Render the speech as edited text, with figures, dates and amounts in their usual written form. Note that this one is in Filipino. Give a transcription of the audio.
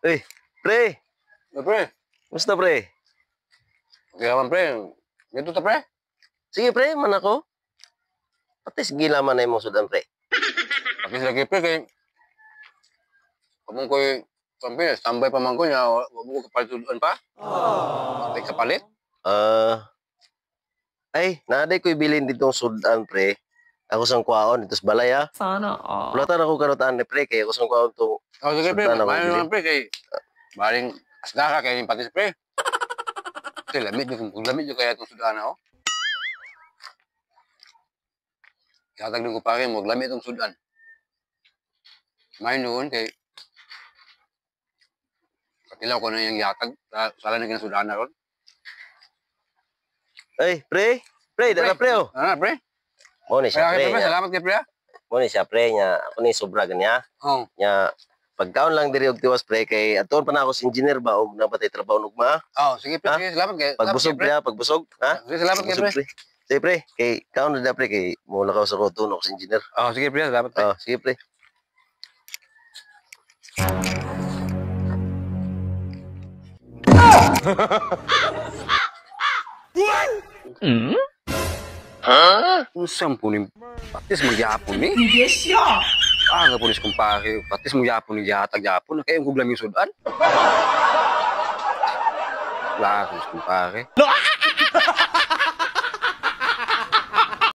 Uy, pre! Pre, Musta, pre? okay naman pre. Dito ta pre. Sige, pre, man ako. Pati sige laman na imong sudan, pre. Pati sila kay pre kay kamong ko'y kampi, standby pa man ko niya. Wag mo kapalitudan pa. Pati kapalit. Ay, naaday ko'y bilin ditong sudan, pre. Ako sang kwaon, ito sa balay, ha? Sana all. Wala ta na ko karotaan ni pre, kaya ako sang kwaon to. Oh, sige pre. Sudan ako Mayo bilin. naman pre kay baling asda ka kay pati pre. Kasi lamit yung kaya itong sudan ako. Katag din ko pa rin, maglamit itong sudan. Mayo noon kay katilaw ko na yung yatag. Sala na kinasudan na ron. Ay, pre! Pre, dala pre, oh. Ano pre? Mo ni siya, Kaya pre. kay pre, salamat kay pre. Mo ni siya, pre, nya. Ako ni sobra ganya. Oh. Nya, pagkaon lang diri og tiwas, pre, kay aton pa na ako sa engineer ba, og nabatay trabaho nugma. Oh, sige pre, Ha? sige, salamat kay. Pagbusog, pre, ha? Pagbusog, ha? Sige, salamat kay Pagbusog, pre. Sige, pre, kay kaon na pre, kay mula ka sa kutuno ko sa engineer. Oh, sige pre, salamat pre. Sige, pre. Usam po ni patis magyapon ni. Yes, yeah. Nga po ni kumpare, patis magyapon ni yatag yapon. Kaya yung kublam yung sudan. Wala ko kumpare.